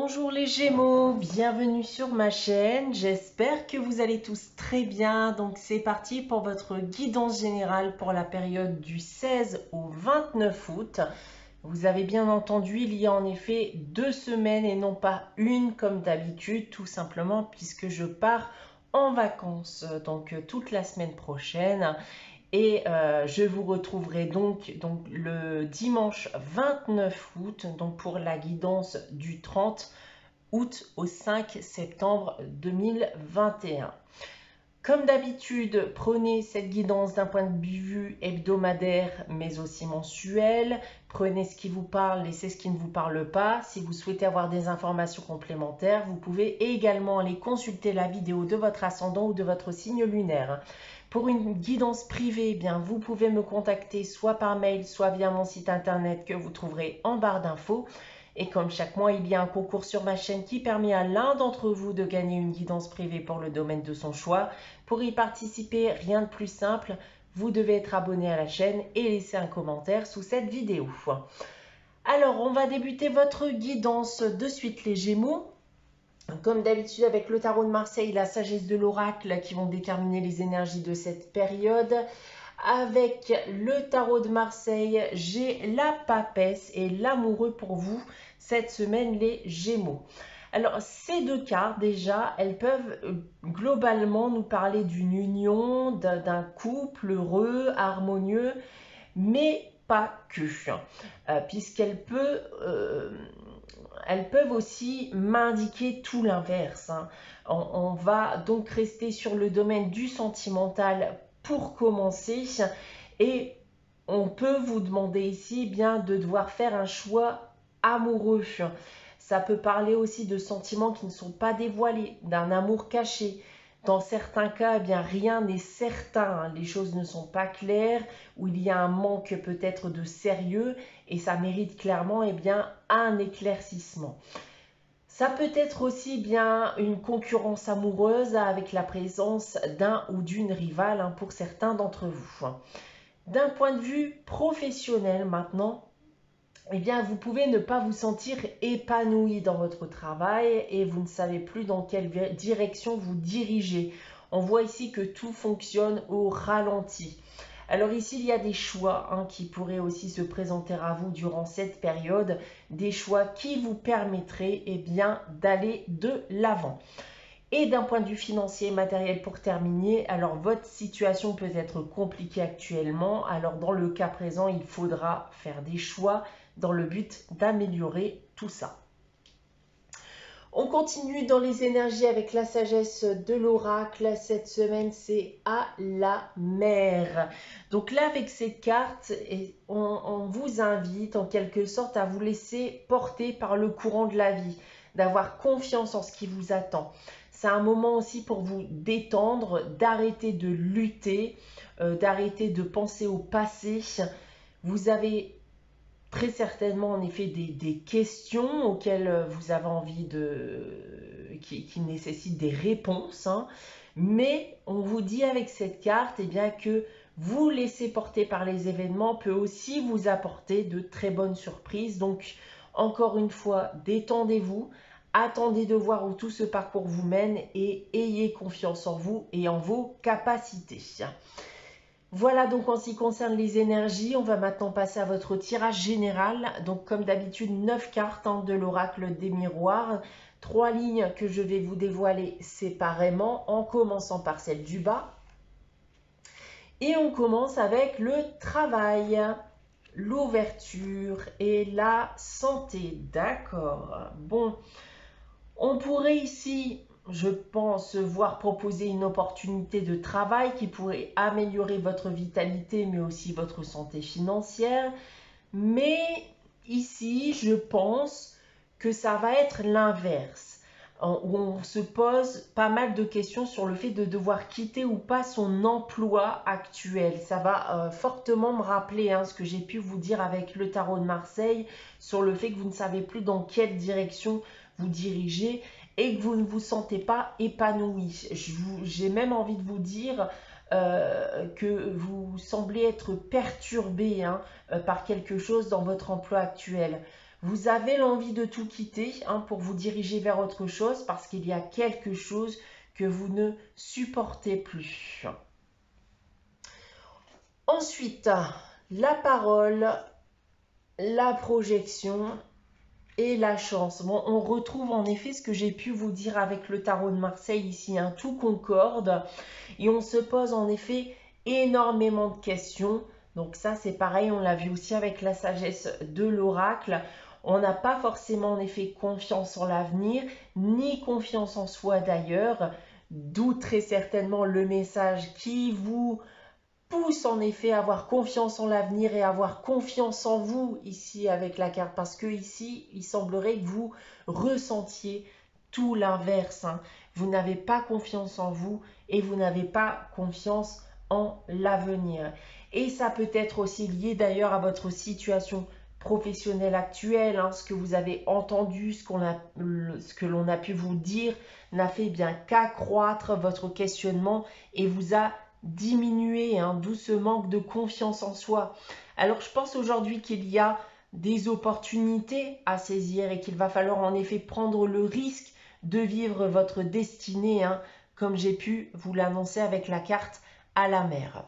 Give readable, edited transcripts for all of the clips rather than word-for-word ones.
Bonjour les Gémeaux, bienvenue sur ma chaîne, j'espère que vous allez tous très bien. Donc c'est parti pour votre guidance générale pour la période du 16 au 29 août. Vous avez bien entendu, il y a en effet 2 semaines et non pas une comme d'habitude, tout simplement puisque je pars en vacances donc toute la semaine prochaine. Et je vous retrouverai donc le dimanche 29 août donc pour la guidance du 30 août au 5 septembre 2021. Comme d'habitude, prenez cette guidance d'un point de vue hebdomadaire, mais aussi mensuel. Prenez ce qui vous parle, laissez ce qui ne vous parle pas. Si vous souhaitez avoir des informations complémentaires, vous pouvez également aller consulter la vidéo de votre ascendant ou de votre signe lunaire. Pour une guidance privée, eh bien, vous pouvez me contacter soit par mail, soit via mon site internet que vous trouverez en barre d'infos. Et comme chaque mois, il y a un concours sur ma chaîne qui permet à l'un d'entre vous de gagner une guidance privée pour le domaine de son choix. Pour y participer, rien de plus simple, vous devez être abonné à la chaîne et laisser un commentaire sous cette vidéo. Alors, on va débuter votre guidance de suite les Gémeaux. Comme d'habitude avec le tarot de Marseille, la sagesse de l'oracle qui vont déterminer les énergies de cette période. Avec le tarot de Marseille, j'ai la papesse et l'amoureux pour vous cette semaine les Gémeaux. Alors ces deux cartes déjà, elles peuvent globalement nous parler d'une union, d'un couple heureux, harmonieux, mais pas que, puisqu'elles peuvent aussi m'indiquer tout l'inverse. On va donc rester sur le domaine du sentimental pour commencer et on peut vous demander ici bien de devoir faire un choix amoureux. Ça peut parler aussi de sentiments qui ne sont pas dévoilés, d'un amour caché. Dans certains cas, eh bien, rien n'est certain, les choses ne sont pas claires, où il y a un manque peut-être de sérieux et ça mérite clairement eh bien, un éclaircissement. Ça peut être aussi bien une concurrence amoureuse avec la présence d'un ou d'une rivale pour certains d'entre vous. D'un point de vue professionnel maintenant, eh bien, vous pouvez ne pas vous sentir épanoui dans votre travail et vous ne savez plus dans quelle direction vous dirigez. On voit ici que tout fonctionne au ralenti. Alors ici, il y a des choix qui pourraient aussi se présenter à vous durant cette période, des choix qui vous permettraient eh bien, d'aller de l'avant. Et d'un point de vue financier et matériel pour terminer, alors votre situation peut être compliquée actuellement. Alors dans le cas présent, il faudra faire des choix dans le but d'améliorer tout ça. On continue dans les énergies avec la sagesse de l'oracle. Cette semaine, c'est à la mer. Donc là, avec cette carte, on vous invite en quelque sorte à vous laisser porter par le courant de la vie, d'avoir confiance en ce qui vous attend. C'est un moment aussi pour vous détendre, d'arrêter de lutter, d'arrêter de penser au passé. Vous avez très certainement en effet des questions auxquelles vous avez envie qui nécessitent des réponses, mais on vous dit avec cette carte eh bien, que vous laisser porter par les événements peut aussi vous apporter de très bonnes surprises. Donc encore une fois, détendez-vous, attendez de voir où tout ce parcours vous mène et ayez confiance en vous et en vos capacités. Voilà donc en ce qui concerne les énergies, on va maintenant passer à votre tirage général. Donc comme d'habitude, 9 cartes de l'oracle des miroirs, 3 lignes que je vais vous dévoiler séparément en commençant par celle du bas. Et on commence avec le travail, l'ouverture et la santé. D'accord. Bon, on pourrait ici, je pense, voir proposer une opportunité de travail qui pourrait améliorer votre vitalité, mais aussi votre santé financière. Mais ici, je pense que ça va être l'inverse, où on se pose pas mal de questions sur le fait de devoir quitter ou pas son emploi actuel. Ça va fortement me rappeler ce que j'ai pu vous dire avec le tarot de Marseille, sur le fait que vous ne savez plus dans quelle direction vous dirigez et que vous ne vous sentez pas épanoui. J'ai même envie de vous dire que vous semblez être perturbé par quelque chose dans votre emploi actuel. Vous avez l'envie de tout quitter pour vous diriger vers autre chose parce qu'il y a quelque chose que vous ne supportez plus. Ensuite, la parole, la projection et la chance. Bon, on retrouve en effet ce que j'ai pu vous dire avec le tarot de Marseille ici, tout concorde et on se pose en effet énormément de questions. Donc ça c'est pareil, on l'a vu aussi avec la sagesse de l'oracle. On n'a pas forcément en effet confiance en l'avenir, ni confiance en soi d'ailleurs, d'où très certainement le message qui vous pousse en effet à avoir confiance en l'avenir et à avoir confiance en vous ici avec la carte, parce que ici il semblerait que vous ressentiez tout l'inverse. Vous n'avez pas confiance en vous et vous n'avez pas confiance en l'avenir. Et ça peut être aussi lié d'ailleurs à votre situation professionnelle actuelle. Ce que vous avez entendu, ce que l'on a pu vous dire n'a fait bien qu'accroître votre questionnement et vous a diminuer d'où ce manque de confiance en soi. Alors je pense aujourd'hui qu'il y a des opportunités à saisir et qu'il va falloir en effet prendre le risque de vivre votre destinée, comme j'ai pu vous l'annoncer avec la carte à la mer.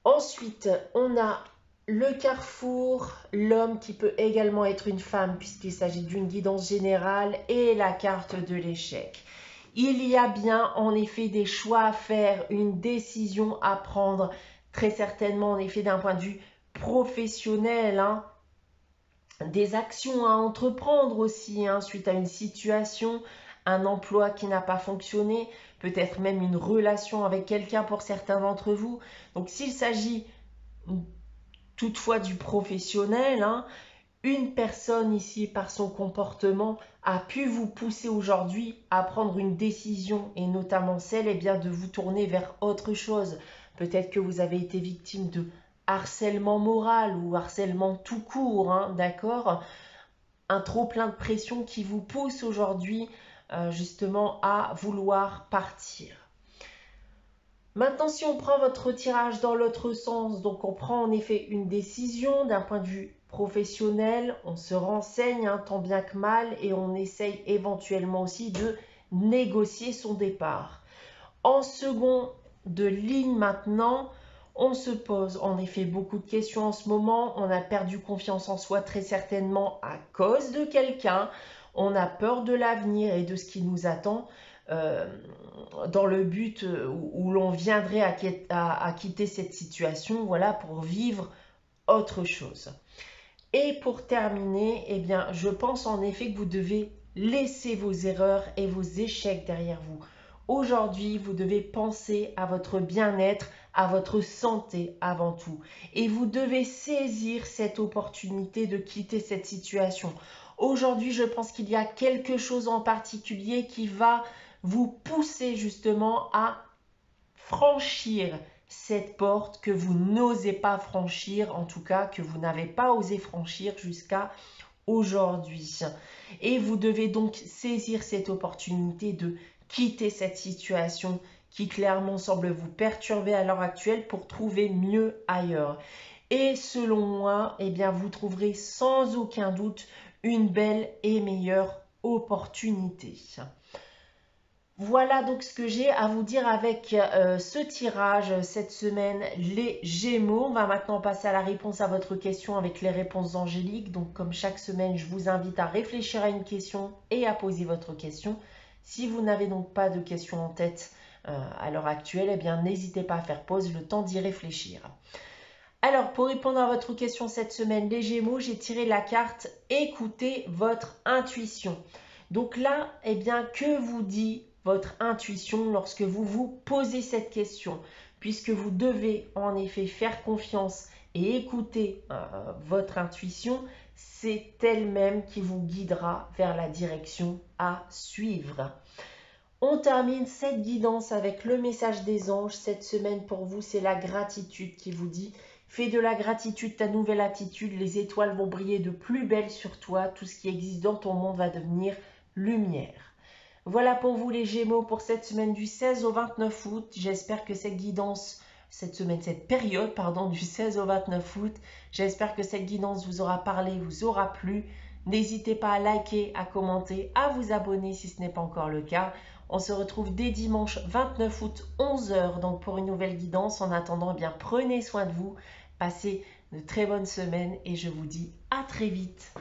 Ensuite, on a le carrefour, l'homme qui peut également être une femme puisqu'il s'agit d'une guidance générale et la carte de l'échec. Il y a bien en effet des choix à faire, une décision à prendre, très certainement en effet d'un point de vue professionnel, des actions à entreprendre aussi suite à une situation, un emploi qui n'a pas fonctionné, peut-être même une relation avec quelqu'un pour certains d'entre vous. Donc s'il s'agit toutefois du professionnel, une personne ici, par son comportement, a pu vous pousser aujourd'hui à prendre une décision et notamment celle de vous tourner vers autre chose. Peut-être que vous avez été victime de harcèlement moral ou harcèlement tout court, d'accord ? Un trop plein de pression qui vous pousse aujourd'hui justement à vouloir partir. Maintenant, si on prend votre tirage dans l'autre sens, donc on prend en effet une décision d'un point de vue professionnel, on se renseigne tant bien que mal et on essaye éventuellement aussi de négocier son départ. En second de ligne maintenant, on se pose en effet beaucoup de questions en ce moment, on a perdu confiance en soi très certainement à cause de quelqu'un, on a peur de l'avenir et de ce qui nous attend. Dans le but où l'on viendrait à quitter cette situation, voilà, pour vivre autre chose. Et pour terminer, je pense en effet que vous devez laisser vos erreurs et vos échecs derrière vous. Aujourd'hui, vous devez penser à votre bien-être, à votre santé avant tout. Et vous devez saisir cette opportunité de quitter cette situation. Aujourd'hui, je pense qu'il y a quelque chose en particulier qui va vous pousser justement à franchir cette porte que vous n'osez pas franchir, en tout cas que vous n'avez pas osé franchir jusqu'à aujourd'hui. Et vous devez donc saisir cette opportunité de quitter cette situation qui clairement semble vous perturber à l'heure actuelle pour trouver mieux ailleurs. Et selon moi, vous trouverez sans aucun doute une belle et meilleure opportunité. Voilà donc ce que j'ai à vous dire avec ce tirage cette semaine, les Gémeaux. On va maintenant passer à la réponse à votre question avec les réponses angéliques. Donc comme chaque semaine, je vous invite à réfléchir à une question et à poser votre question. Si vous n'avez donc pas de question en tête à l'heure actuelle, n'hésitez pas à faire pause, le temps d'y réfléchir. Alors, pour répondre à votre question cette semaine, les Gémeaux, j'ai tiré la carte « Écoutez votre intuition ». Donc là, que vous dit votre intuition lorsque vous vous posez cette question? Puisque vous devez en effet faire confiance et écouter votre intuition, c'est elle-même qui vous guidera vers la direction à suivre. On termine cette guidance avec le message des anges. Cette semaine pour vous, c'est la gratitude qui vous dit « Fais de la gratitude ta nouvelle attitude, les étoiles vont briller de plus belle sur toi, tout ce qui existe dans ton monde va devenir lumière ». Voilà pour vous les Gémeaux pour cette semaine du 16 au 29 août. J'espère que cette guidance, cette période du 16 au 29 août, j'espère que cette guidance vous aura parlé, vous aura plu. N'hésitez pas à liker, à commenter, à vous abonner si ce n'est pas encore le cas. On se retrouve dès dimanche 29 août 11 h donc pour une nouvelle guidance. En attendant, eh bien, prenez soin de vous, passez de très bonnes semaines et je vous dis à très vite.